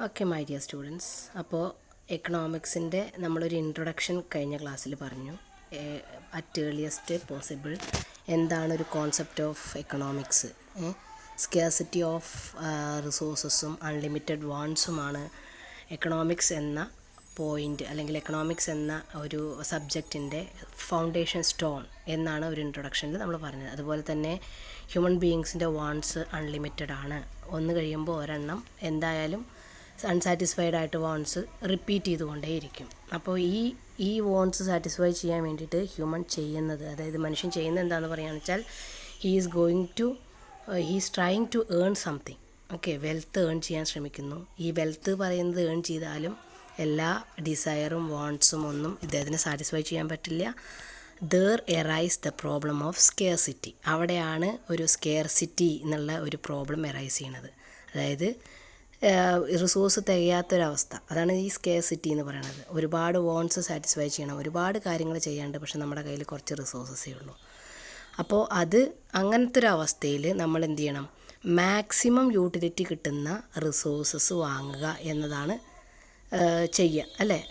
Okay my dear students, അപ്പോൾ എക്കണോമിക്സിൻ്റെ നമ്മളൊരു introduction കഴിഞ്ഞ ക്ലാസ്സിൽ പറഞ്ഞു. അറ്റ് ഏർലിയസ്റ്റ് പോസിബിൾ എന്താണൊരു concept of economics. Scarcity of റിസോഴ്സസും അൺലിമിറ്റഡ് വാണ്ട്സുമാണ് എക്കണോമിക്സ് എന്ന പോയിൻ്റ്, അല്ലെങ്കിൽ എക്കണോമിക്സ് എന്ന ഒരു സബ്ജക്റ്റിൻ്റെ ഫൗണ്ടേഷൻ സ്റ്റോൺ എന്നാണ് ഒരു ഇൻട്രൊഡക്ഷനിൽ നമ്മൾ പറഞ്ഞത്. അതുപോലെ തന്നെ ഹ്യൂമൻ ബീയിങ്സിൻ്റെ വാണ്ട്സ് അൺലിമിറ്റഡ് ആണ്. ഒന്ന് കഴിയുമ്പോൾ ഒരെണ്ണം എന്തായാലും അൺസാറ്റിസ്ഫൈഡ് ആയിട്ട് വാണ്ട്സ് റിപ്പീറ്റ് ചെയ്തുകൊണ്ടേയിരിക്കും. അപ്പോൾ ഈ വാണ്ട്സ് സാറ്റിസ്ഫൈ ചെയ്യാൻ വേണ്ടിയിട്ട് ഹ്യൂമൻ ചെയ്യുന്നത്, അതായത് മനുഷ്യൻ ചെയ്യുന്നത് എന്താണെന്ന് പറയുകയാണെന്ന് വെച്ചാൽ he's trying to earn something. Okay, wealth earn ചെയ്യാൻ ശ്രമിക്കുന്നു. ഈ വെൽത്ത് പറയുന്നത് ഏൺ ചെയ്താലും എല്ലാ ഡിസയറും വാണ്ട്സും ഒന്നും ഇദ്ദേഹത്തിന് സാറ്റിസ്ഫൈ ചെയ്യാൻ പറ്റില്ല. There arise the problem of scarcity. അവിടെയാണ് ഒരു സ്കേർസിറ്റി എന്നുള്ള ഒരു പ്രോബ്ലം എറൈസ് ചെയ്യുന്നത്. അതായത് റിസോഴ്സ് തികയാത്തൊരവസ്ഥ, അതാണ് ഈ സ്കേർസിറ്റി എന്ന് പറയുന്നത്. ഒരുപാട് വാണ്ട്സ് സാറ്റിസ്ഫൈ ചെയ്യണം, ഒരുപാട് കാര്യങ്ങൾ ചെയ്യാണ്ട്, പക്ഷെ നമ്മുടെ കയ്യിൽ കുറച്ച് റിസോഴ്സസേ ഉള്ളൂ. അപ്പോൾ അങ്ങനത്തെ ഒരു അവസ്ഥയിൽ നമ്മൾ എന്ത് ചെയ്യണം? മാക്സിമം യൂട്ടിലിറ്റി കിട്ടുന്ന റിസോഴ്സസ് വാങ്ങുക എന്നതാണ് ചെയ്യുക, അല്ലേ?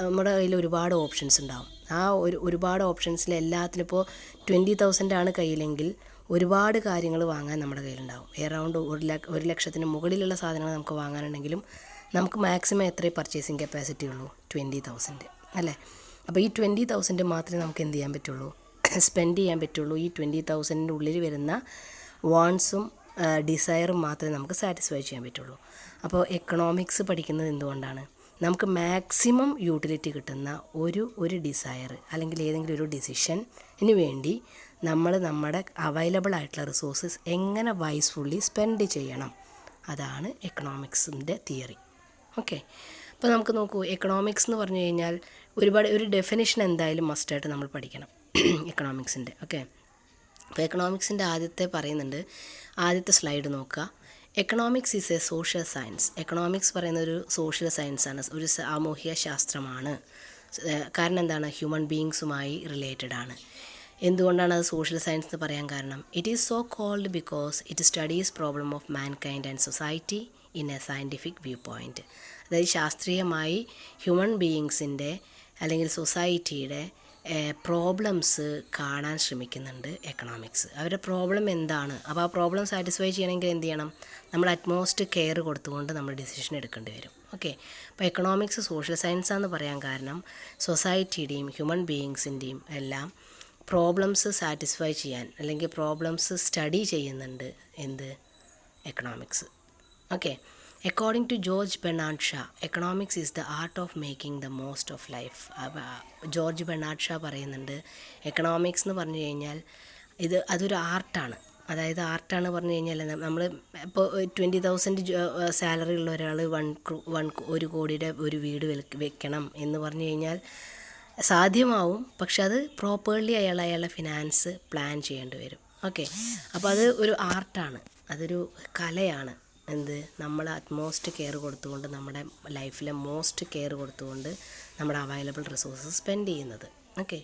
നമ്മുടെ കയ്യിൽ ഒരുപാട് ഓപ്ഷൻസ് ഉണ്ടാവും. ആ ഒരുപാട് ഓപ്ഷൻസിൽ എല്ലാത്തിനും ഇപ്പോൾ 20,000 ആണ് കയ്യിലെങ്കിൽ ഒരുപാട് കാര്യങ്ങൾ വാങ്ങാൻ നമ്മുടെ കയ്യിലുണ്ടാവും. എറൗണ്ട് 1,00,000 മുകളിലുള്ള സാധനങ്ങൾ നമുക്ക് വാങ്ങാനുണ്ടെങ്കിലും നമുക്ക് മാക്സിമം എത്രയേ പർച്ചേസിങ് കപ്പാസിറ്റി ഉള്ളൂ? 20,000, അല്ലേ? അപ്പോൾ ഈ 20,000 മാത്രമേ നമുക്ക് എന്ത് ചെയ്യാൻ പറ്റുള്ളൂ? സ്പെൻഡ് ചെയ്യാൻ പറ്റുള്ളൂ. ഈ 20,000 ഉള്ളിൽ വരുന്ന വാണ്ട്സും ഡിസയറും മാത്രമേ നമുക്ക് സാറ്റിസ്ഫൈ ചെയ്യാൻ പറ്റുള്ളൂ. അപ്പോൾ എക്കണോമിക്സ് പഠിക്കുന്നത് എന്തുകൊണ്ടാണ്? നമുക്ക് മാക്സിമം യൂട്ടിലിറ്റി കിട്ടുന്ന ഒരു ഡിസയർ അല്ലെങ്കിൽ ഏതെങ്കിലും ഒരു ഡിസിഷന് വേണ്ടി നമ്മൾ നമ്മുടെ അവൈലബിൾ ആയിട്ടുള്ള റിസോഴ്സസ് എങ്ങനെ വൈസ്ഫുള്ളി സ്പെൻഡ് ചെയ്യണം, അതാണ് എക്കണോമിക്സിൻ്റെ തിയറി. ഓക്കെ, അപ്പോൾ നമുക്ക് നോക്കൂ, എക്കണോമിക്സ് എന്ന് പറഞ്ഞു കഴിഞ്ഞാൽ ഒരു ഡെഫിനിഷൻ എന്തായാലും മസ്റ്റായിട്ട് നമ്മൾ പഠിക്കണം എക്കണോമിക്സിൻ്റെ. ഓക്കെ, അപ്പോൾ എക്കണോമിക്സിൻ്റെ ആദ്യത്തെ സ്ലൈഡ് നോക്കുക. Economics is A social science. Economics പറയുന്ന ഒരു സോഷ്യൽ സയൻസാണ്, ഒരു സാമൂഹ്യ ശാസ്ത്രമാണ്. കാരണം എന്താണ്? ഹ്യൂമൻ ബീയിങ്സുമായി റിലേറ്റഡ് ആണ്. എന്തുകൊണ്ടാണ് അത് സോഷ്യൽ സയൻസ് എന്ന് പറയാൻ കാരണം? It is so called because it studies problem of mankind and society in a scientific viewpoint. അതായത് ശാസ്ത്രീയമായി ഹ്യൂമൻ ബീയിങ്സിൻ്റെ അല്ലെങ്കിൽ സൊസൈറ്റിയുടെ പ്രോബ്ലംസ് കാണാൻ ശ്രമിക്കുന്നുണ്ട് എക്കണോമിക്സ്. അവരുടെ പ്രോബ്ലം എന്താണ്? അപ്പോൾ ആ പ്രോബ്ലം സാറ്റിസ്ഫൈ ചെയ്യണമെങ്കിൽ എന്ത് ചെയ്യണം? നമ്മൾ അറ്റ്മോസ്റ്റ് കെയർ കൊടുത്തുകൊണ്ട് നമ്മൾ ഡിസിഷൻ എടുക്കേണ്ടി വരും. ഓക്കെ, അപ്പോൾ എക്കണോമിക്സ് സോഷ്യൽ സയൻസാന്ന് പറയാൻ കാരണം സൊസൈറ്റിയുടെയും ഹ്യൂമൻ ബീയിങ്സിൻ്റെയും എല്ലാം പ്രോബ്ലംസ് സാറ്റിസ്ഫൈ ചെയ്യാൻ അല്ലെങ്കിൽ പ്രോബ്ലംസ് സ്റ്റഡി ചെയ്യുന്നുണ്ട് economics. Okay, according to George Bernard Shaw, economics is the art of making the most of life. George Bernard Shaw പറയുന്നുണ്ട്, എക്കണോമിക്സ് എന്ന് പറഞ്ഞു കഴിഞ്ഞാൽ അതൊരു ആർട്ടാണ്. അതായത് ആർട്ടാണ് പറഞ്ഞു കഴിഞ്ഞാൽ നമ്മൾ ഇപ്പോൾ 20,000 സാലറി ഉള്ള ഒരാൾ 1 കോടിയുടെ ഒരു വീട് വെക്കണം എന്ന് പറഞ്ഞു കഴിഞ്ഞാൽ സാധ്യമാവും, പക്ഷെ അത് പ്രോപ്പർലി അയാളുടെ ഫിനാൻസ് പ്ലാൻ ചെയ്യേണ്ടി വരും. ഓക്കെ, അപ്പോൾ അത് ഒരു ആർട്ടാണ്, അതൊരു കലയാണ്. നമ്മൾ അറ്റ്മോസ്റ്റ് കെയർ കൊടുത്തുകൊണ്ട് നമ്മുടെ ലൈഫിലെ മോസ്റ്റ് കെയർ കൊടുത്തുകൊണ്ട് നമ്മുടെ അവൈലബിൾ റിസോഴ്സസ് സ്പെൻഡ് ചെയ്യുന്നത്. ഓക്കെ,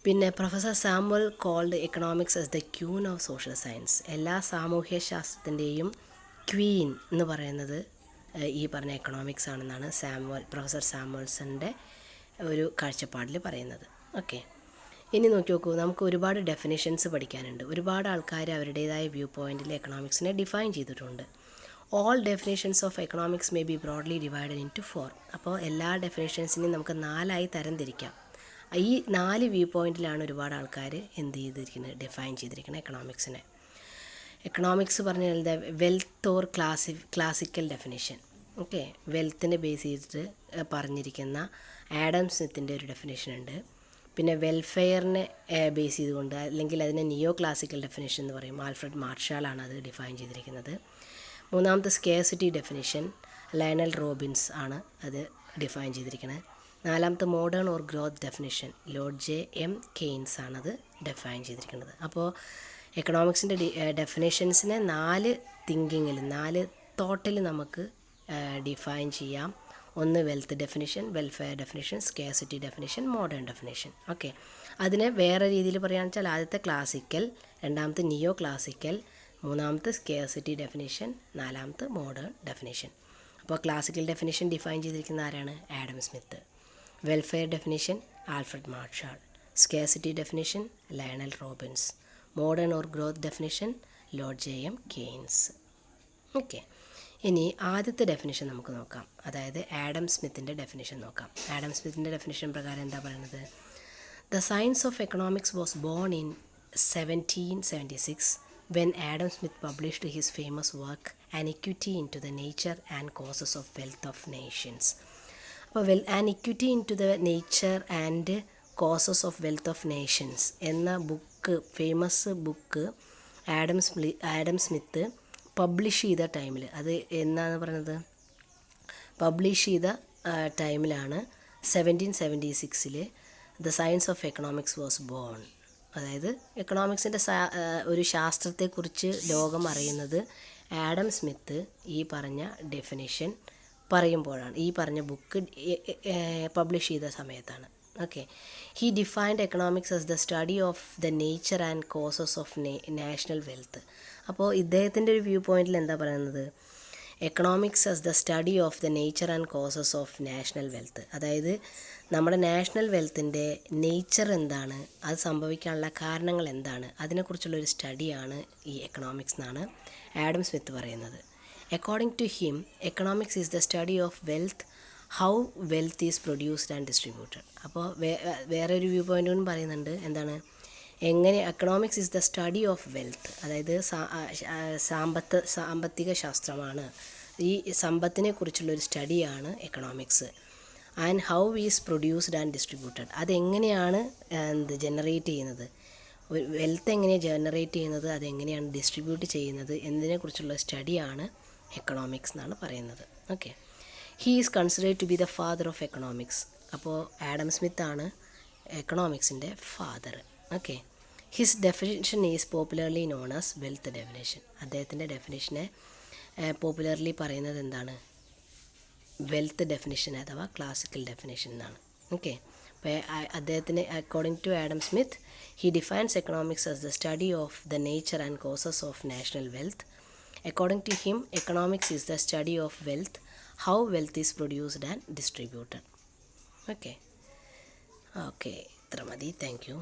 പിന്നെ professor Samuel called economics as the queen of social science. എല്ലാ സാമൂഹ്യ ശാസ്ത്രത്തിൻ്റെയും ക്വീൻ എന്ന് പറയുന്നത് ഈ പറഞ്ഞ എക്കണോമിക്സ് ആണെന്നാണ് പ്രൊഫസർ സാമുവൽസൻ്റെ ഒരു കാഴ്ചപ്പാടിൽ പറയുന്നത്. ഓക്കെ, ഇനി നോക്കൂ, നമുക്ക് ഒരുപാട് ഡെഫിനിഷൻസ് പഠിക്കാനുണ്ട്. ഒരുപാട് ആൾക്കാർ അവരുടേതായ വ്യൂ പോയിൻറ്റിൽ എക്കണോമിക്സിനെ ഡിഫൈൻ ചെയ്തിട്ടുണ്ട്. All definitions of economics may be broadly divided into 4. അപ്പോൾ എല്ലാ ഡെഫിനേഷൻസിനെയും നമുക്ക് 4 തരംതിരിക്കാം. ഈ 4 വ്യൂ പോയിൻറ്റിലാണ് ഒരുപാട് ആൾക്കാർ ഡിഫൈൻ ചെയ്തിരിക്കുന്നത് എക്കണോമിക്സിനെ. എക്കണോമിക്സ് പറഞ്ഞാൽ wealth or classical definition. Okay, വെൽത്തിനെ ബേസ് ചെയ്തിട്ട് പറഞ്ഞിരിക്കുന്ന ആഡം സ്മിത്തിൻ്റെ ഒരു ഡെഫിനേഷൻ ഉണ്ട്. പിന്നെ വെൽഫെയറിനെ ബേസ് ചെയ്തുകൊണ്ട്, അല്ലെങ്കിൽ അതിനെ നിയോ ക്ലാസിക്കൽ ഡെഫിനേഷൻ എന്ന് പറയും. ആൽഫ്രഡ് മാർഷാലാണ് അത് ഡിഫൈൻ ചെയ്തിരിക്കുന്നത്. മൂന്നാമത്തെ സ്കേഴ്സിറ്റി ഡെഫിനിഷൻ ലയണൽ റോബിൻസ് ആണ് അത് ഡിഫൈൻ ചെയ്തിരിക്കുന്നത്. നാലാമത്തെ modern or growth definition lord J.M. Keynes ആണത് ഡിഫൈൻ ചെയ്തിരിക്കുന്നത്. അപ്പോൾ എക്കണോമിക്സിൻ്റെ ഡെഫിനേഷൻസിനെ 4 തോട്ടിൽ നമുക്ക് ഡിഫൈൻ ചെയ്യാം. ഒന്ന് wealth definition, welfare definition, scarcity definition, modern definition. Okay, അതിനെ വേറെ രീതിയിൽ പറയുകയാണെന്ന് വെച്ചാൽ ആദ്യത്തെ ക്ലാസിക്കൽ, രണ്ടാമത്തെ നിയോ ക്ലാസിക്കൽ, മൂന്നാമത്തെ സ്കേഴ്സിറ്റി ഡെഫിനിഷൻ, നാലാമത്തെ മോഡേൺ ഡെഫിനിഷൻ. അപ്പോൾ ക്ലാസിക്കൽ ഡെഫിനിഷൻ ഡിഫൈൻ ചെയ്തിരിക്കുന്ന ആരാണ്? Adam Smith. Welfare definition Alfred Marshall. Scarcity definition Lionel Robbins. Modern or growth definition Lord J M Keynes. Okay, ഇനി ആദ്യത്തെ ഡെഫിനിഷൻ നമുക്ക് നോക്കാം, അതായത് ആഡം സ്മിത്തിൻ്റെ ഡെഫിനിഷൻ നോക്കാം. ആഡം സ്മിത്തിൻ്റെ ഡെഫിനിഷൻ പ്രകാരം എന്താ പറയുന്നത്? The science of economics was born in 1776 when Adam Smith published his famous work An Equity into the Nature and Causes of Wealth of Nations. അപ്പോൾ An Equity into the Nature and Causes of Wealth of Nations എന്ന book, famous book Adam Smith publish ചെയ്ത ടൈമിൽ, അത് എന്നാണ് പറയുന്നത്? Publish ചെയ്ത ടൈമിലാണ് 1776 the science of economics was born. അതായത് എക്കണോമിക്സിൻ്റെ ഒരു ശാസ്ത്രത്തെക്കുറിച്ച് ലോകം അറിയുന്നത് ആഡം സ്മിത്ത് ഈ പറഞ്ഞ ഡെഫിനിഷൻ പറയുമ്പോഴാണ്, ഈ പറഞ്ഞ ബുക്ക് പബ്ലിഷ് ചെയ്ത സമയത്താണ്. Okay, he defined economics as the study of the nature and causes of national wealth. അപ്പോൾ ഇദ്ദേഹത്തിൻ്റെ ഒരു വ്യൂ പോയിന്റിൽ എന്താ പറയുന്നത്? Economics as the study of the nature and causes of national wealth. അതായത് നമ്മുടെ നാഷണൽ വെൽത്തിൻ്റെ നേച്ചർ എന്താണ്, അത് സംഭവിക്കാനുള്ള കാരണങ്ങൾ എന്താണ്, അതിനെക്കുറിച്ചുള്ളൊരു സ്റ്റഡിയാണ് ഈ എക്കണോമിക്സ് എന്നാണ് ആഡം സ്മിത്ത് പറയുന്നത്. According to him economics is the study of wealth, how wealth is produced and distributed. അപ്പോൾ വേറെ ഒരു വ്യൂ പോയിൻ്റ് കൂടി പറയുന്നുണ്ട്, എന്താണ്? എങ്ങനെ economics is the study of wealth, അതായത് സാമ്പത്തിക ശാസ്ത്രമാണ്, ഈ സമ്പത്തിനെ കുറിച്ചുള്ളൊരു സ്റ്റഡിയാണ് economics. And how is produced and distributed, അതെങ്ങനെയാണ് ജനറേറ്റ് ചെയ്യുന്നത്, വെൽത്ത് എങ്ങനെയാണ് ജനറേറ്റ് ചെയ്യുന്നത്, അതെങ്ങനെയാണ് ഡിസ്ട്രിബ്യൂട്ട് ചെയ്യുന്നത് എന്നതിനെക്കുറിച്ചുള്ള സ്റ്റഡിയാണ് എക്കണോമിക്സ് എന്നാണ് പറയുന്നത്. Okay, he is considered to be the father of economics. അപ്പോൾ ആഡം സ്മിത്ത് ആണ് എക്കണോമിക്സിൻ്റെ father. Okay, his definition is popularly known as wealth definition. അദ്ദേഹത്തിൻ്റെ ഡെഫിനേഷനെ പോപ്പുലർലി പറയുന്നത് എന്താണ്? വെൽത്ത് ഡെഫിനിഷൻ അഥവാ ക്ലാസിക്കൽ ഡെഫിനിഷൻ എന്നാണ്. ഓക്കെ, അപ്പോൾ അദ്ദേഹത്തിന് according to Adam Smith he defines economics as the study of the nature and causes of national wealth. According to him economics is the study of wealth, how wealth is produced and distributed. Okay, ഇത്ര മതി. Thank you.